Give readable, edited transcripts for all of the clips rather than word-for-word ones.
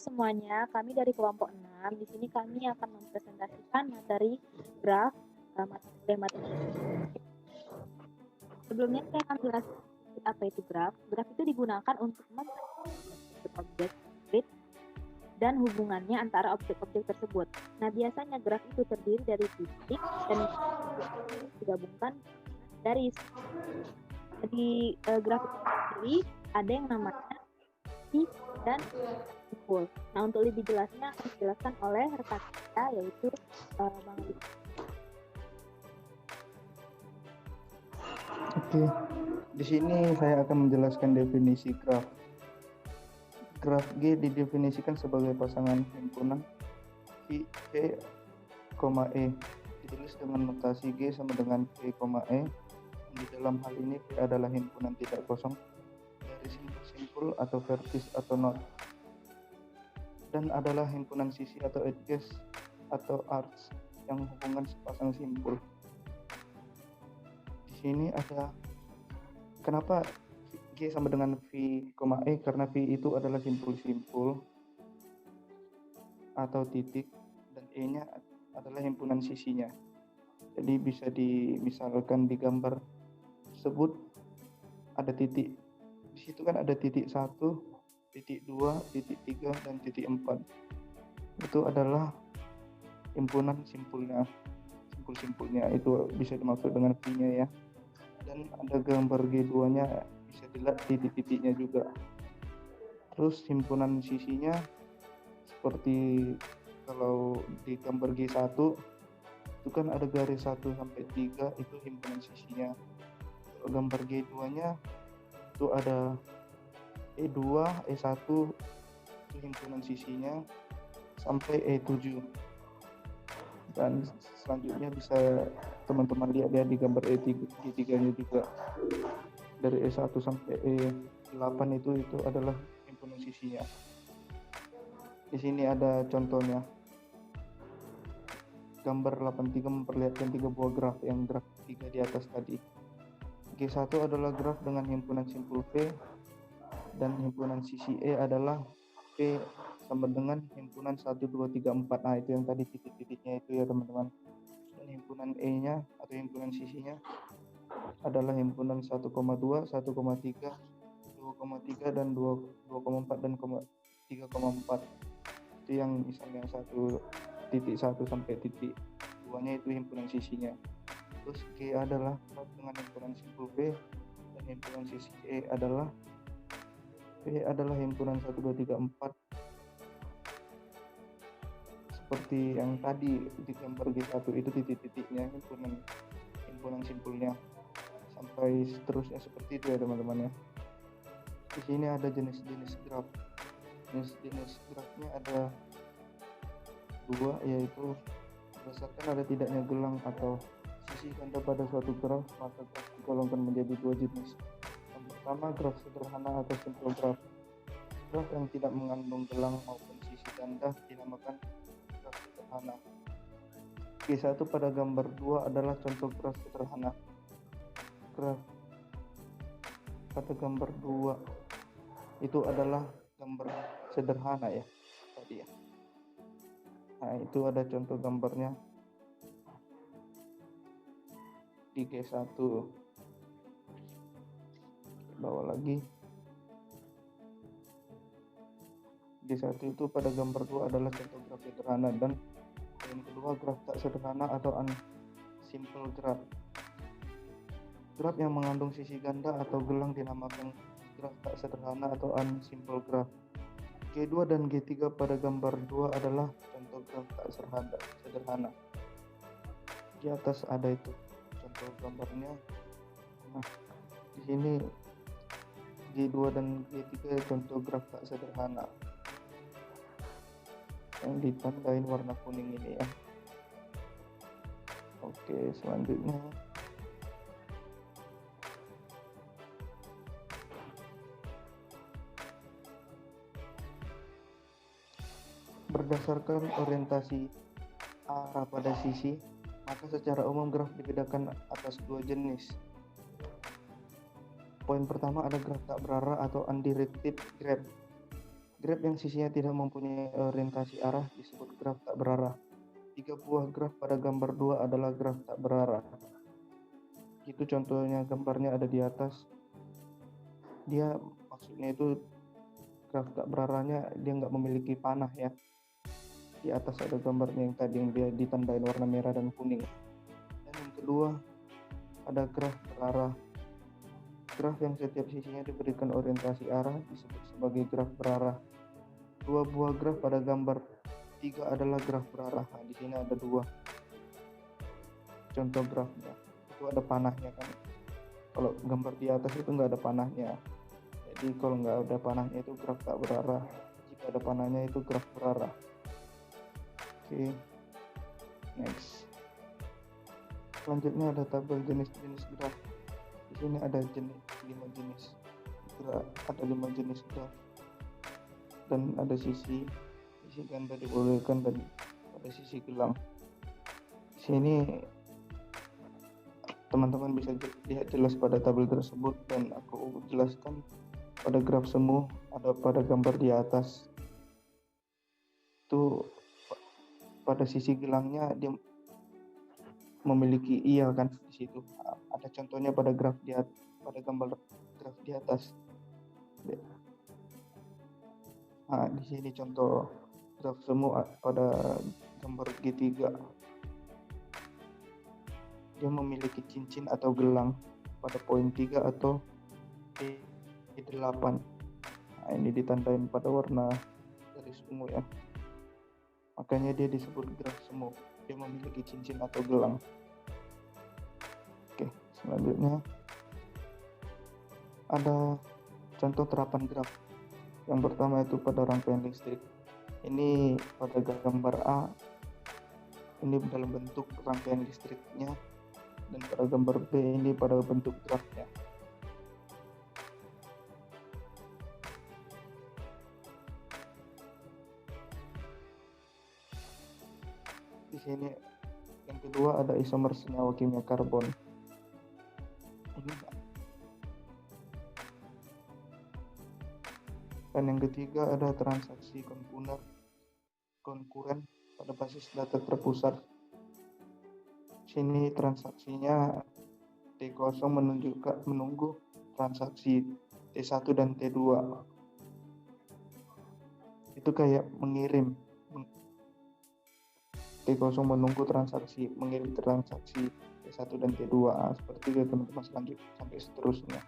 semuanya, kami dari kelompok 6. Di sini kami akan mempresentasikan materi graf, mata kuliah matematika. Sebelumnya saya akan jelaskan apa itu graf. Graf itu digunakan untuk objek dan hubungannya antara objek-objek tersebut. Nah, biasanya graf itu terdiri dari titik dan digabungkan garis. Di graf itu sendiri ada yang namanya titik dan simpul. Nah, untuk lebih jelasnya akan dijelaskan oleh rekan kita, yaitu Bang Adi. Oke, di sini saya akan menjelaskan definisi graf. Graf G didefinisikan sebagai pasangan himpunan V, E, ditulis dengan notasi G sama dengan V, E. Di dalam hal ini V adalah himpunan tidak kosong dari simpul atau vertis atau not, dan adalah himpunan sisi atau edges atau arcs yang hubungan sepasang simpul. Di sini ada kenapa G sama dengan V, E, karena V itu adalah simpul-simpul atau titik dan E-nya adalah himpunan sisinya. Jadi bisa misalkan di gambar tersebut ada titik. Di situ kan ada titik 1, titik 2, titik 3, dan titik 4. Itu adalah himpunan simpulnya. Simpul-simpulnya itu bisa dimaksud dengan V-nya ya. Dan ada gambar G2-nya, bisa dilihat titik-titiknya juga. Terus himpunan sisinya seperti kalau di gambar G1 itu kan ada garis 1 sampai 3, itu himpunan sisinya. Kalau gambar G2-nya itu ada E2, E1 itu himpunan sisinya sampai E7. Dan selanjutnya bisa teman-teman lihat ya di gambar E3-nya juga. Dari E1 sampai E8 itu adalah himpunan sisinya. Di sini ada contohnya. Gambar 83 memperlihatkan 3 buah graf, yang graf 3 di atas tadi. G1 adalah graf dengan himpunan simpul V, dan himpunan sisi E adalah V sama dengan himpunan 1, 2, 3, 4. Nah, itu yang tadi titik-titiknya itu ya teman-teman. Dan himpunan E-nya atau himpunan sisinya adalah himpunan 1,2, 1,3, 2,3, dan 2,4 dan 3,4. Itu yang misalnya 1.1 sampai titik 2-nya itu himpunan sisinya. Terus G adalah dengan himpunan simpul V, dan himpunan sisi E adalah V adalah himpunan 1, 2, 3, 4 seperti yang tadi di gambar G1 itu titik-titiknya himpunan simpulnya, sampai seterusnya seperti itu ya teman-teman ya. Di sini ada jenis-jenis graf. Jenis-jenis grafnya ada 2, yaitu berdasarkan ada tidaknya gelang atau sisi ganda pada suatu graf, maka graf digolongkan menjadi 2 jenis. Yang pertama, graf sederhana atau simple graph. Graf yang tidak mengandung gelang maupun sisi ganda dinamakan graf sederhana. G1 pada gambar 2 adalah contoh graf sederhana. Graf pada gambar 2 itu adalah gambar sederhana ya tadi ya. Nah, itu ada contoh gambarnya di G1. Bawa lagi. G1 itu pada gambar 2 adalah contoh graf sederhana, dan yang kedua graf tak sederhana atau unsimple graph. Graf yang mengandung sisi ganda atau gelang dinamakan graf tak sederhana atau unsimple graph. G2 dan G3 pada gambar 2 adalah contoh graf tak sederhana. Di atas ada itu contoh gambarnya. Nah, di sini G2 dan G3 contoh graf tak sederhana yang ditandain warna kuning ini ya. Oke, selanjutnya berdasarkan orientasi arah pada sisi, maka secara umum graf dibedakan atas 2 jenis. Poin pertama ada graf tak berarah atau undirected graph. Graf yang sisinya tidak mempunyai orientasi arah disebut graf tak berarah. 3 buah graf pada gambar 2 adalah graf tak berarah. Itu contohnya, gambarnya ada di atas. Dia maksudnya itu graf tak berarahnya dia nggak memiliki panah ya. Di atas ada gambarnya yang tadi yang dia ditandain warna merah dan kuning. Dan yang kedua ada graf berarah. Graf yang setiap sisinya diberikan orientasi arah disebut sebagai graf berarah. 2 buah graf pada gambar 3 adalah graf berarah. Nah, di sini ada 2 contoh grafnya. Itu ada panahnya kan. Kalau gambar di atas itu nggak ada panahnya. Jadi kalau nggak ada panahnya itu graf tak berarah. Jika ada panahnya itu graf berarah. Oke, next. Selanjutnya ada tabel jenis-jenis graf. Di sini ada 5 jenis graf, ada 5 jenis graf. Dan ada sisi ganda dibolehkan dan ada sisi gelang. Di sini teman-teman bisa lihat jelas pada tabel tersebut dan aku jelaskan pada graf semu ada pada gambar di atas. Itu pada sisi gelangnya dia memiliki iya kan di situ. Ada contohnya pada graf pada gambar graf di atas. Nah, di sini contoh graf semu pada gambar G3. Dia memiliki cincin atau gelang pada poin 3 atau E8. Nah, ini ditandain pada warna garis ungu ya. Makanya dia disebut graf semu. Dia memiliki cincin atau gelang. Oke, selanjutnya ada contoh terapan graf. Yang pertama itu pada rangkaian listrik. Ini pada gambar A, ini dalam bentuk rangkaian listriknya, dan pada gambar B ini pada bentuk grafnya. Di sini yang kedua ada isomer senyawa kimia karbon. Ini. Dan yang ketiga ada transaksi konkuren pada basis data terpusat. Sini transaksinya T0 menunggu transaksi T1 dan T2. Itu kayak mengirim. T0 menunggu transaksi, mengirim transaksi T1 dan T2. Seperti itu teman-teman, selanjutnya sampai seterusnya.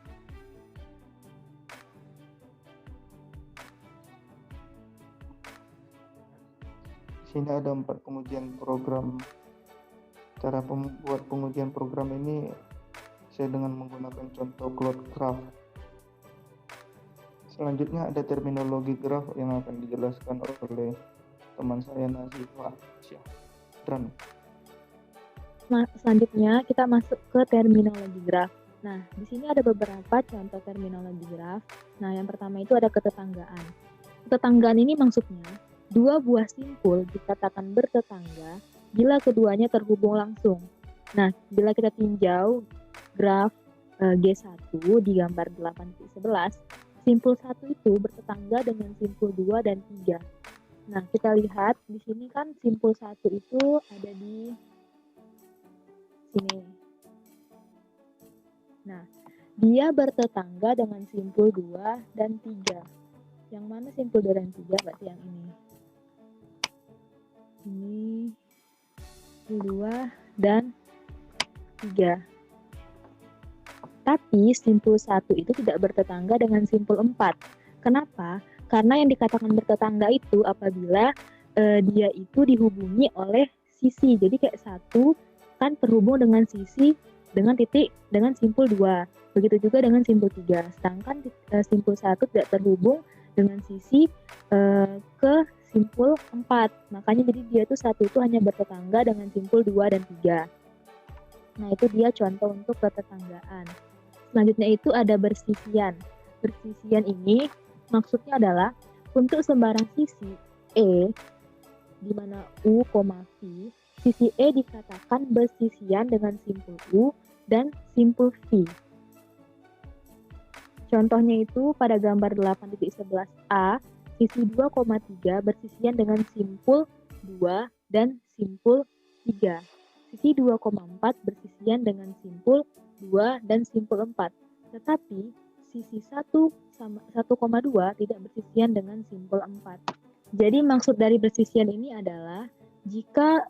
Di sini ada 4 pengujian program. Cara membuat pengujian program ini saya dengan menggunakan contoh Cloud Graph. Selanjutnya ada terminologi graf yang akan dijelaskan oleh teman saya Nazifah Syahran. Selanjutnya kita masuk ke terminologi graf. Nah, di sini ada beberapa contoh terminologi graf. Nah, yang pertama itu ada ketetanggaan. Ketetanggaan ini maksudnya dua buah simpul dikatakan bertetangga bila keduanya terhubung langsung. Nah, bila kita tinjau graf G1 di gambar 8.11, simpul 1 itu bertetangga dengan simpul 2 dan 3. Nah, kita lihat di sini kan simpul 1 itu ada di sini. Nah, dia bertetangga dengan simpul 2 dan 3. Yang mana simpul 2 dan 3? Berarti yang ini. Ini 2 dan 3. Tapi simpul 1 itu tidak bertetangga dengan simpul 4. Kenapa? Karena yang dikatakan bertetangga itu apabila dia itu dihubungi oleh sisi. Jadi kayak 1 kan terhubung dengan sisi dengan titik dengan simpul 2. Begitu juga dengan simpul 3. Sedangkan simpul 1 tidak terhubung dengan sisi ke simpul 4. Makanya jadi dia tuh 1 itu hanya bertetangga dengan simpul 2 dan 3. Nah, itu dia contoh untuk ketetanggaan. Selanjutnya itu ada bersisian. Bersisian ini maksudnya adalah untuk sembarang sisi E di mana U, V, sisi E dikatakan bersisian dengan simpul U dan simpul V. Contohnya itu pada gambar 8.11a, sisi 2,3 bersisian dengan simpul 2 dan simpul 3. Sisi 2,4 bersisian dengan simpul 2 dan simpul 4. Tetapi sisi 1 sama 1,2 tidak bersisian dengan simpul 4. Jadi maksud dari bersisian ini adalah jika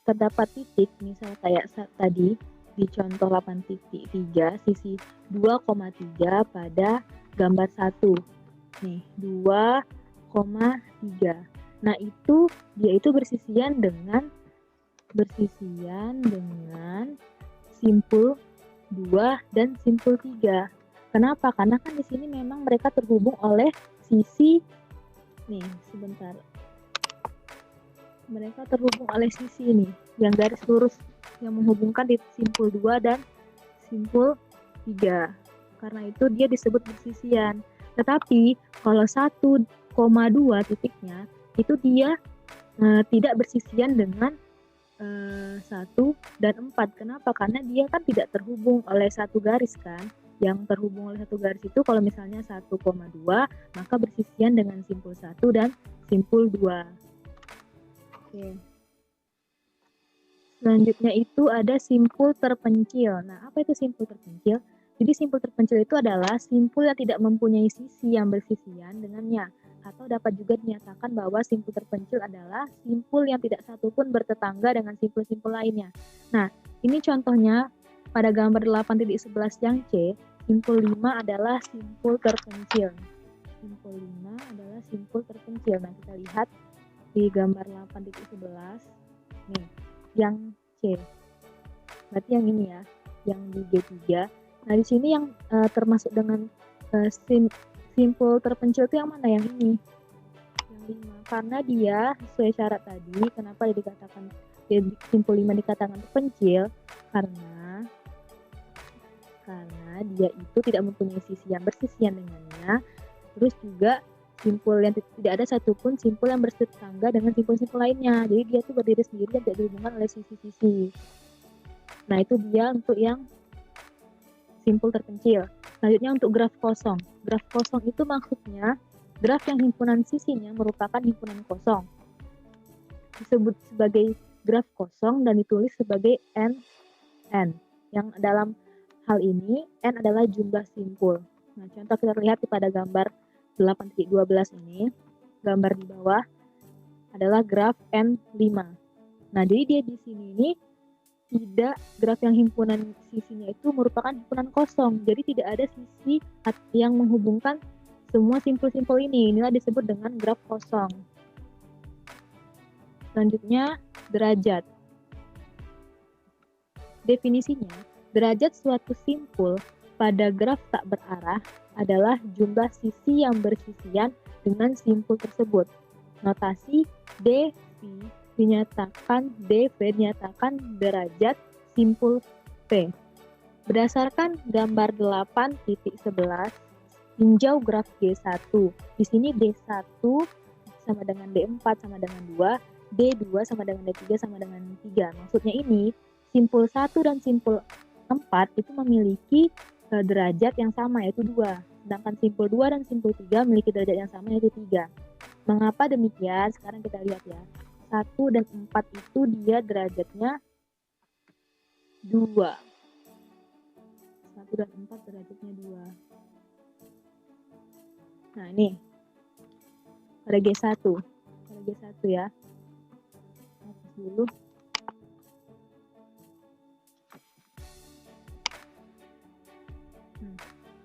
terdapat titik, misal kayak tadi di contoh 8.3, sisi 2,3 pada gambar 1. Nih, 2,3. Nah, dia itu bersisian dengan simpul 2 dan simpul 3. Kenapa? Karena kan di sini memang mereka terhubung oleh sisi mereka terhubung oleh sisi ini yang garis lurus yang menghubungkan di simpul 2 dan simpul 3. Karena itu dia disebut bersisian. Tetapi kalau 1,2 titiknya itu dia tidak bersisian dengan 1 dan 4. Kenapa? Karena dia kan tidak terhubung oleh satu garis kan. Yang terhubung oleh satu garis itu kalau misalnya 1,2 maka bersisian dengan simpul 1 dan simpul 2. Oke. Selanjutnya itu ada simpul terpencil. Nah, apa itu simpul terpencil? Jadi simpul terpencil itu adalah simpul yang tidak mempunyai sisi yang bersisian dengannya. Atau dapat juga dinyatakan bahwa simpul terpencil adalah simpul yang tidak satupun bertetangga dengan simpul-simpul lainnya. Nah, ini contohnya pada gambar 8.11 yang C, simpul 5 adalah simpul terpencil. Simpul 5 adalah simpul terpencil. Nah, kita lihat di gambar 8.11. Nih, yang C. Berarti yang ini ya, yang di G3. Nah, di sini yang termasuk dengan simpul terpencil itu yang mana? Yang ini. Yang 5. Karena dia sesuai syarat tadi, kenapa dikatakan simpul 5 dikatakan terpencil? Karena dia itu tidak mempunyai sisi yang bersisian dengannya. Terus juga simpul yang tidak ada satupun simpul yang bertetangga dengan simpul-simpul lainnya. Jadi dia tuh berdiri sendiri dan tidak dihubungkan oleh sisi-sisi. Nah, itu dia untuk yang simpul terpencil. Selanjutnya untuk graf kosong. Graf kosong itu maksudnya graf yang himpunan sisinya merupakan himpunan kosong. Disebut sebagai graf kosong dan ditulis sebagai n. Yang dalam hal ini n adalah jumlah simpul. Nah, contoh kita lihat pada gambar 8.12 ini, gambar di bawah adalah graf N5. Nah, jadi dia di sini ini tidak, graf yang himpunan sisinya itu merupakan himpunan kosong. Jadi tidak ada sisi yang menghubungkan semua simpul-simpul ini. Inilah disebut dengan graf kosong. Selanjutnya, derajat. Definisinya, derajat suatu simpul pada graf tak berarah adalah jumlah sisi yang bersisian dengan simpul tersebut. Notasi dV dinyatakan derajat simpul P. Berdasarkan gambar 8.11, tinjau graf G1. Di sini D1 sama dengan D4 sama dengan 2, D2 sama dengan D3 sama dengan 3. Maksudnya ini, simpul 1 dan simpul 4 itu memiliki derajat yang sama, yaitu 2. Sedangkan simpul 2 dan simpul 3 memiliki derajat yang sama, yaitu 3. Mengapa demikian? Sekarang kita lihat ya. 1 dan 4 itu dia derajatnya 2. 1 dan 4 derajatnya 2. Nah, ini. Pada G1. Pada G1 ya. Hapus dulu.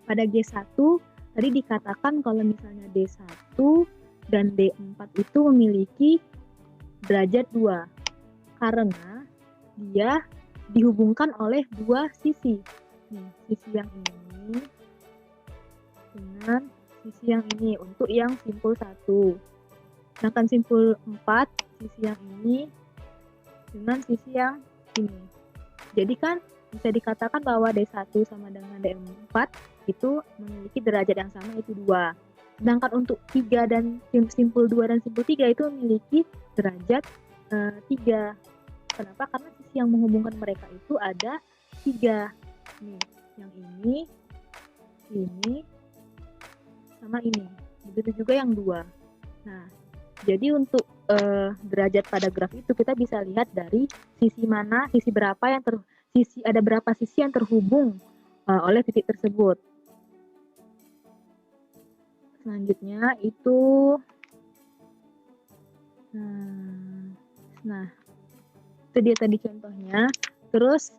Pada G1 tadi dikatakan kalau misalnya D1 dan D4 itu memiliki derajat 2 karena dia dihubungkan oleh dua sisi. Nih, sisi yang ini dengan sisi yang ini untuk yang simpul 1. Sedangkan simpul 4 sisi yang ini dengan sisi yang ini. Jadi kan bisa dikatakan bahwa D1 sama dengan D4 itu memiliki derajat yang sama, yaitu 2. Sedangkan untuk 3 dan simpul 2 dan simpul 3 itu memiliki derajat 3. Kenapa? Karena sisi yang menghubungkan mereka itu ada 3. Nih, yang ini, sama ini. begitu juga yang 2. Nah, jadi untuk derajat pada graf itu kita bisa lihat dari sisi mana, sisi berapa yang ada berapa sisi yang terhubung oleh titik tersebut. Selanjutnya itu nah itu dia tadi contohnya. Terus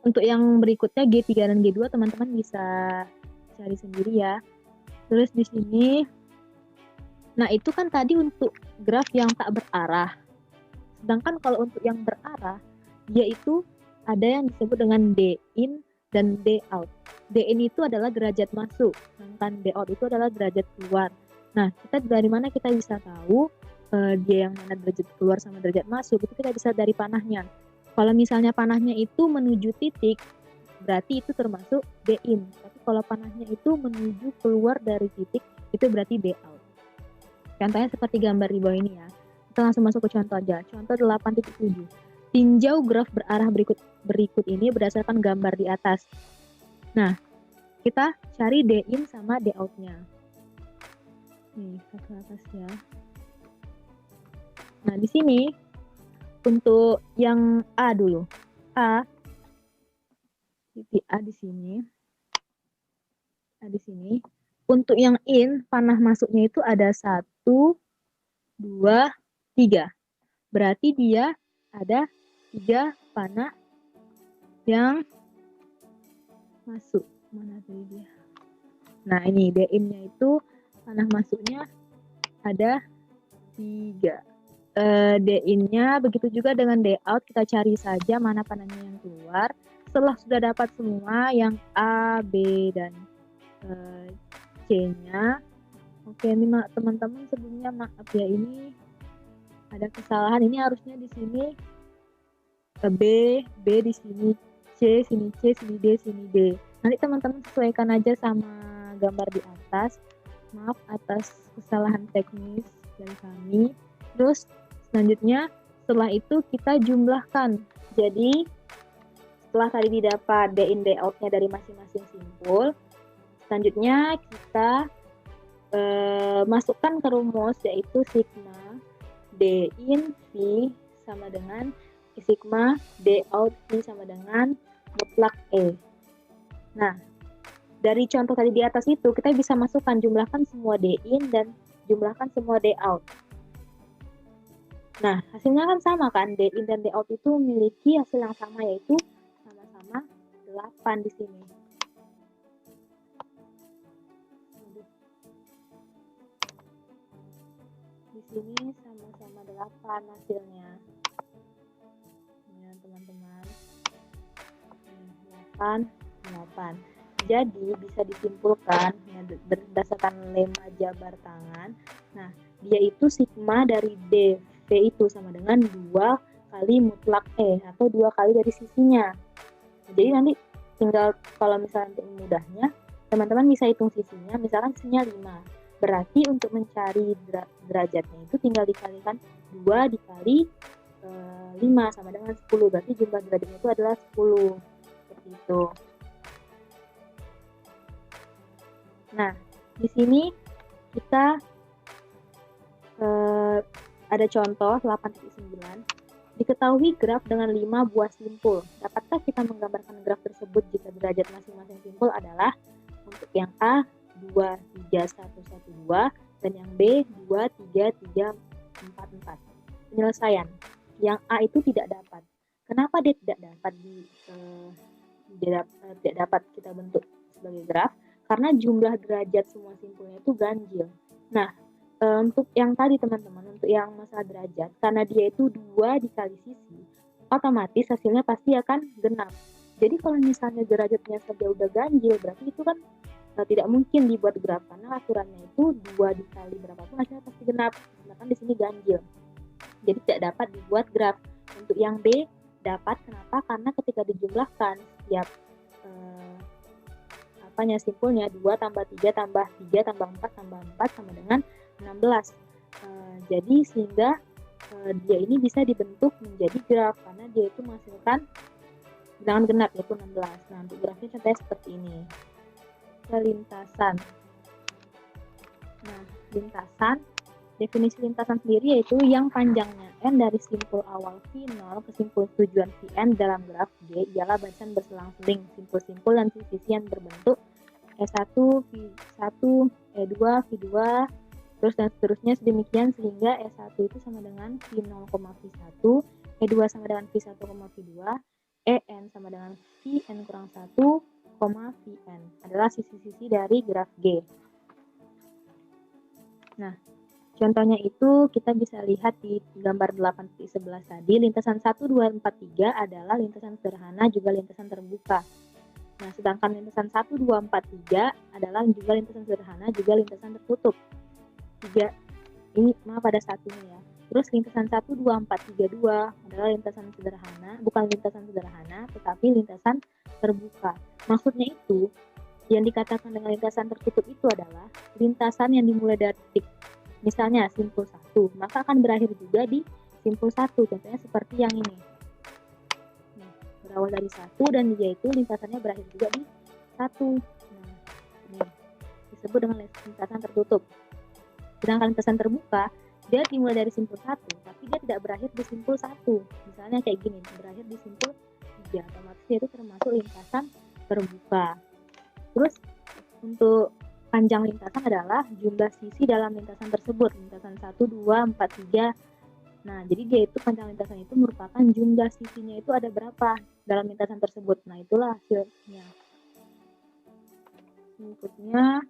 untuk yang berikutnya G3 dan G2 teman-teman bisa cari sendiri ya. Terus di sini, nah itu kan tadi untuk graf yang tak berarah. Sedangkan kalau untuk yang berarah, dia itu ada yang disebut dengan D in dan D out. D in itu adalah derajat masuk, sedangkan D out itu adalah derajat keluar. Nah, kita dari mana kita bisa tahu dia yang mana derajat keluar sama derajat masuk? Itu kita bisa dari panahnya. Kalau misalnya panahnya itu menuju titik, berarti itu termasuk D in. Tapi kalau panahnya itu menuju keluar dari titik, itu berarti D out. Contohnya seperti gambar di bawah ini ya. Kita langsung masuk ke contoh aja. Contoh 8.7. Tinjau graf berarah berikut ini berdasarkan gambar di atas. Nah, kita cari D in sama D out-nya. Nih, ke atas ya. Nah, di sini untuk yang A dulu. Titik A di sini. A di sini. Untuk yang in, panah masuknya itu ada 1, 2, 3. Berarti dia ada 3 panah yang masuk. Mana tadi dia? Nah, ini D in-nya itu panah masuknya ada 3. D in-nya begitu juga dengan D out, kita cari saja mana panahnya yang keluar. Setelah sudah dapat semua yang A, B, dan C-nya. Oke, ini teman-teman sebelumnya maaf ya, ini ada kesalahan. Ini harusnya di sini B di sini, C, sini C, sini D, sini D. Nanti teman-teman sesuaikan aja sama gambar di atas. Maaf atas kesalahan teknis dari kami. Terus selanjutnya setelah itu kita jumlahkan. Jadi setelah tadi didapat D in D out-nya dari masing-masing simpul, selanjutnya kita masukkan ke rumus, yaitu sigma D in V sama dengan sigma D out V sama dengan mutlak E. Nah, dari contoh tadi di atas itu kita bisa masukkan, jumlahkan semua D in dan jumlahkan semua D out. Nah, hasilnya kan sama kan, D in dan D out itu memiliki hasil yang sama, yaitu sama-sama 8 di sini. Di sini sama-sama 8 hasilnya. Ya, teman-teman. 8. Jadi bisa disimpulkan ya, berdasarkan lemma Jabar tangan. Nah, dia itu sigma dari D V itu sama dengan 2 kali mutlak E atau 2 kali dari sisinya. Jadi nanti tinggal kalau misalnya untuk mudahnya teman-teman bisa hitung sisinya, misalkan sisinya 5. Berarti untuk mencari derajatnya itu tinggal dikalikan 2 dikali 5 sama dengan 10. Berarti jumlah derajatnya itu adalah 10. Seperti itu. Nah, di sini kita ada contoh 8.9. Diketahui graf dengan 5 buah simpul. Dapatkah kita menggambarkan graf tersebut jika derajat masing-masing simpul adalah untuk yang A 2, 3, 1, 1, 2 dan yang B 2, 3, 3, 4, 4. Penyelesaian. Yang A itu tidak dapat. Kenapa dia tidak dapat tidak dapat kita bentuk sebagai graf? Karena jumlah derajat semua simpulnya itu ganjil. Nah, untuk yang tadi teman-teman, untuk yang masalah derajat, karena dia itu 2 dikali sisi, otomatis hasilnya pasti akan genap. Jadi kalau misalnya derajatnya saja udah ganjil, berarti itu kan tidak mungkin dibuat graf, karena aturannya itu 2 dikali berapapun hasilnya pasti genap. Sedangkan di sini ganjil. Jadi tidak dapat dibuat graf. Untuk yang B dapat, kenapa? Karena ketika dijumlahkan setiap simpulnya 2 tambah 3 tambah 3 tambah 4 tambah 4 sama dengan 16. Jadi sehingga dia ini bisa dibentuk menjadi graf karena dia itu menghasilkan bilangan genap yaitu 16. Nah, untuk grafnya contohnya seperti ini. Kelintasan. Nah, lintasan. Definisi lintasan sendiri yaitu yang panjangnya n dari simpul awal V0 ke simpul tujuan Vn dalam graf G ialah barisan berselang-seling simpul-simpul dan sisi yang berbentuk E1, V1, E2, V2, terus dan seterusnya sedemikian sehingga E1 itu sama dengan V0, V1, E2 sama dengan V1, V2, En sama dengan Vn kurang 1, Vn adalah sisi-sisi dari graf G. Nah, contohnya itu kita bisa lihat di gambar 8.11 tadi, lintasan 1, 2, 4, 3 adalah lintasan sederhana juga lintasan terbuka. Nah, sedangkan lintasan 1, 2, 4, 3 adalah juga lintasan sederhana juga lintasan tertutup. 3 ini pada satunya ya. Terus lintasan 1, 2, 4, 3, 2 adalah lintasan sederhana, bukan lintasan sederhana, tetapi lintasan terbuka. Maksudnya itu, yang dikatakan dengan lintasan tertutup itu adalah lintasan yang dimulai dari titik. Misalnya simpul 1, maka akan berakhir juga di simpul 1. Contohnya seperti yang ini. Nah, berawal dari 1 dan dia itu lintasannya berakhir juga di 1. Nah, ini disebut dengan lintasan tertutup. Sedangkan lintasan terbuka, dia dimulai dari simpul 1, tapi dia tidak berakhir di simpul 1. Misalnya kayak gini, berakhir di simpul 3. Otomatis dia itu termasuk lintasan terbuka. Terus untuk panjang lintasan adalah jumlah sisi dalam lintasan tersebut. Lintasan 1, 2, 4, 3. Nah, jadi dia itu panjang lintasan itu merupakan jumlah sisinya itu ada berapa dalam lintasan tersebut. Nah, itulah hasilnya. Berikutnya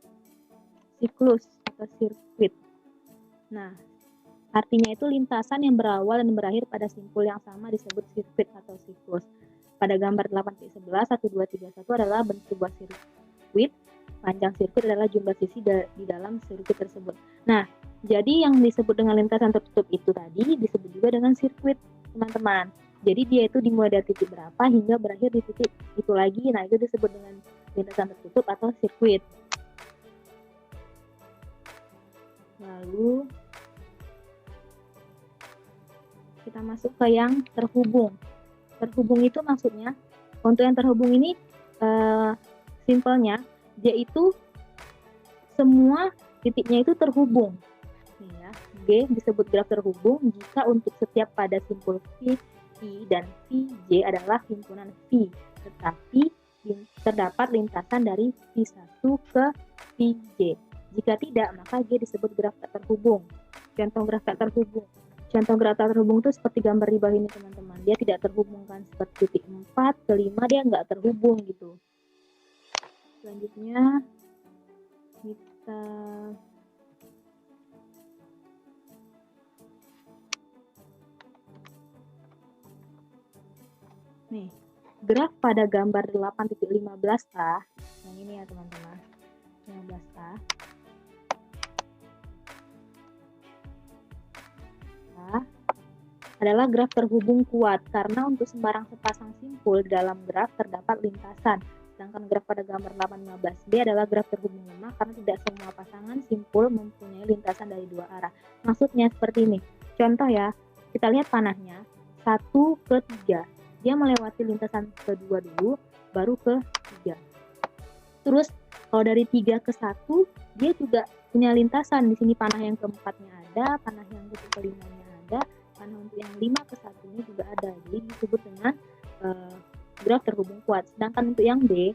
siklus atau sirkuit. Nah, artinya itu lintasan yang berawal dan berakhir pada simpul yang sama disebut sirkuit atau siklus. Pada gambar 8.11, 1, 2, 3, 1 adalah bentuk sebuah sirkuit. Panjang sirkuit adalah jumlah sisi di dalam sirkuit tersebut. Nah, jadi yang disebut dengan lintasan tertutup itu tadi disebut juga dengan sirkuit, teman-teman. Jadi dia itu dimulai dari titik berapa hingga berakhir di titik itu lagi. Nah, itu disebut dengan lintasan tertutup atau sirkuit. Lalu kita masuk ke yang terhubung. Terhubung itu maksudnya, untuk yang terhubung ini simpelnya dia itu semua titiknya itu terhubung. Nih ya, G disebut graf terhubung jika untuk setiap pada simpul V, I, dan Vj adalah himpunan V, tetapi terdapat lintasan dari V1 ke Vj. Jika tidak, maka G disebut graf tak terhubung. Contoh graf tak terhubung. Contoh graf tak terhubung itu seperti gambar di bawah ini, teman-teman. Dia tidak terhubungkan seperti titik 4 ke 5, dia nggak terhubung gitu. Selanjutnya kita nih graf pada gambar 8.15a yang ini ya teman-teman, 15a adalah graf terhubung kuat karena untuk sembarang sepasang simpul dalam graf terdapat lintasan. Sedangkan graf pada gambar 8.15b adalah graf terhubung lemah karena tidak semua pasangan simpul mempunyai lintasan dari dua arah. Maksudnya seperti ini. Contoh ya, kita lihat panahnya 1 ke 3. Dia melewati lintasan kedua dulu, baru ke 3. Terus kalau dari 3 ke 1, dia juga punya lintasan. Di sini panah yang keempatnya ada, panah yang kelimanya ada, panah untuk yang 5 ke 1-nya juga ada. Jadi disebut dengan graf terhubung kuat. Sedangkan untuk yang B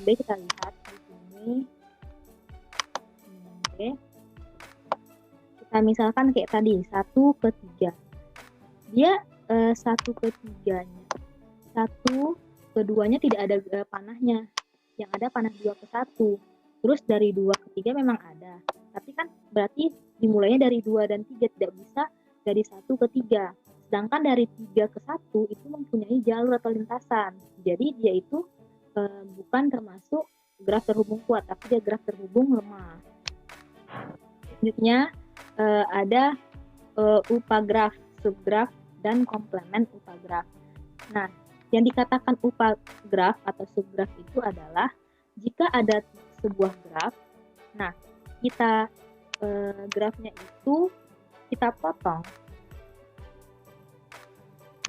kita lihat di sini. B, kita misalkan kayak tadi 1 ke 3. Dia 1 ke 3-nya. 1 ke 2-nya tidak ada panahnya. Yang ada panah 2 ke 1. Terus dari 2 ke 3 memang ada. Tapi kan berarti dimulainya dari 2 dan 3, tidak bisa dari 1 ke 3. Sedangkan dari 3 ke 1 itu mempunyai jalur atau lintasan. Jadi dia itu bukan termasuk graf terhubung kuat, tapi dia graf terhubung lemah. Selanjutnya ada upagraf, subgraf, dan komplemen upagraf. Nah, yang dikatakan upagraf atau subgraf itu adalah jika ada sebuah graf, nah kita grafnya itu kita potong.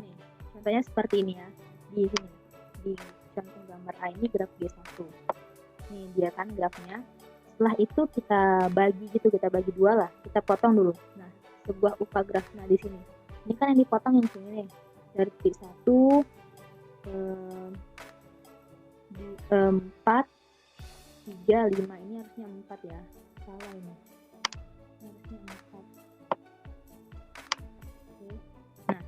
Nih, contohnya seperti ini ya, di sini, di contoh gambar A ini graf G1. Nih dia kan grafnya. Setelah itu kita bagi dua lah, kita potong dulu. Nah, sebuah upagraf. Nah, di sini. Ini kan yang dipotong yang sini nih. Dari titik 1 4 3 5, ini harusnya 4 ya. Salah ini. Harusnya 4. Oke. Nah,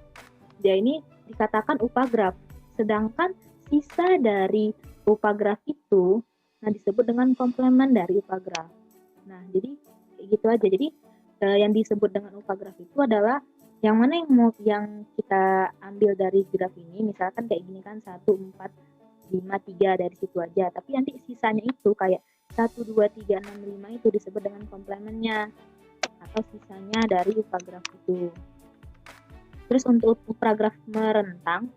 dia ini dikatakan upagraf. Sedangkan sisa dari upagraf itu disebut dengan komplemen dari upagraf. Nah, jadi kayak gitu aja. Jadi yang disebut dengan upagraf itu adalah yang mana yang kita ambil dari graf ini. Misalkan kayak gini kan 1 4 5 3 dari situ aja. Tapi nanti sisanya itu kayak 1 2 3 6 5 itu disebut dengan komplemennya atau sisanya dari upagraf itu. Terus untuk upagraf merentang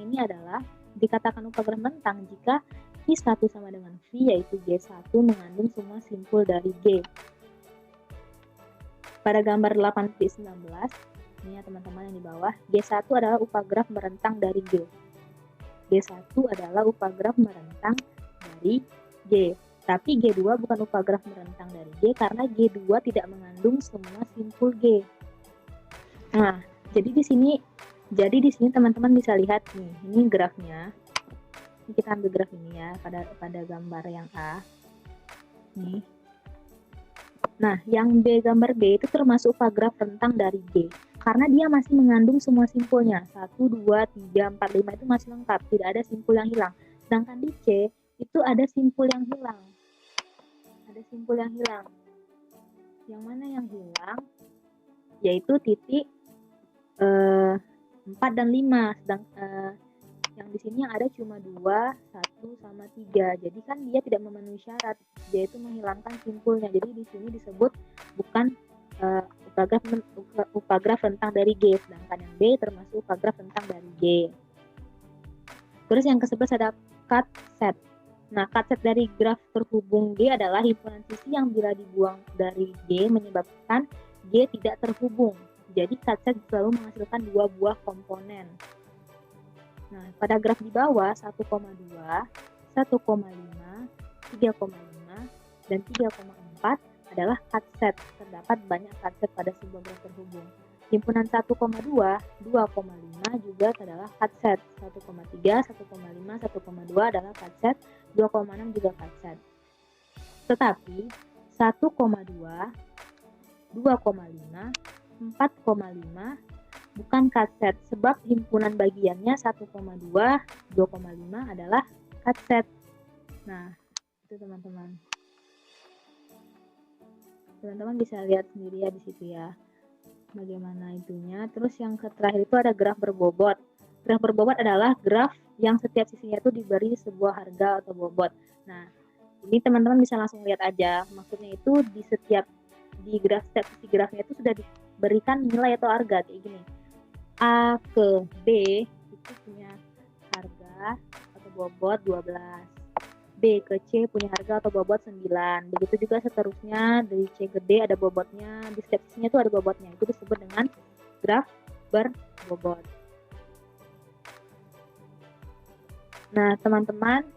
ini adalah dikatakan upagraf merentang jika I1 sama dengan V, yaitu G1 mengandung semua simpul dari G. Pada gambar 8.19, ini ya teman-teman yang di bawah, G1 adalah upagraf merentang dari G. G1 adalah upagraf merentang dari G. Tapi G2 bukan upagraf merentang dari G karena G2 tidak mengandung semua simpul G. Nah, jadi di sini teman-teman bisa lihat nih, ini grafnya. Ini kita ambil graf ini ya pada gambar yang A. Nih. Nah, yang B, gambar B itu termasuk upagraf rentang dari G karena dia masih mengandung semua simpulnya. 1 2 3 4 5 itu masih lengkap, tidak ada simpul yang hilang. Sedangkan di C itu ada simpul yang hilang. Yang mana yang hilang? Yaitu titik 4 dan 5. Yang di sini yang ada cuma 2, 1 sama 3. Jadi kan dia tidak memenuhi syarat, yaitu menghilangkan simpulnya. Jadi di sini disebut bukan upagraf rentang dari G, sedangkan yang B termasuk upagraf rentang dari G. Terus yang ke-11 ada cut set. Nah, cut set dari graf terhubung G adalah himpunan sisi yang bila dibuang dari G menyebabkan G tidak terhubung. Jadi cut set selalu menghasilkan 2 buah komponen. Nah, pada graf di bawah 1,2, 1,5, 3,5, dan 3,4 adalah cut set. Terdapat banyak cut set pada sebuah graf terhubung. Himpunan 1,2, 2,5 juga adalah cut set. 1,3, 1,5, 1,2 adalah cut set. 2,6 juga cut set. Tetapi 1,2, 2,5, 4,5 bukan cut set sebab himpunan bagiannya 1,2, 2,5 adalah cut set. Nah, itu teman-teman. Teman-teman bisa lihat sendiri ya di situ ya. Bagaimana itunya. Terus yang terakhir itu ada graf berbobot. Graf berbobot adalah graf yang setiap sisinya itu diberi sebuah harga atau bobot. Nah, ini teman-teman bisa langsung lihat aja. Maksudnya itu di graf setiap sisi grafnya itu sudah diberikan nilai atau harga kayak gini. A ke B itu punya harga atau bobot 12. B ke C punya harga atau bobot 9. Begitu juga seterusnya dari C ke D ada bobotnya. Di setiap sisinya itu ada bobotnya. Itu disebut dengan graf berbobot. Nah, teman-teman,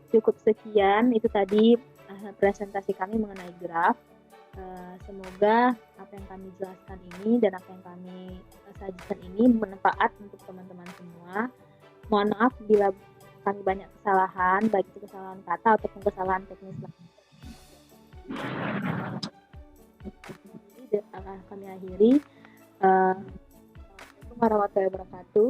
cukup sekian. Itu tadi presentasi kami mengenai graf. Semoga apa yang kami jelaskan ini dan apa yang kami sajikan ini bermanfaat untuk teman-teman semua. Mohon maaf bila kami banyak kesalahan, baik itu kesalahan kata ataupun kesalahan teknis lainnya. Jadi kami akhiri. Assalamualaikum warahmatullahi wabarakatuh.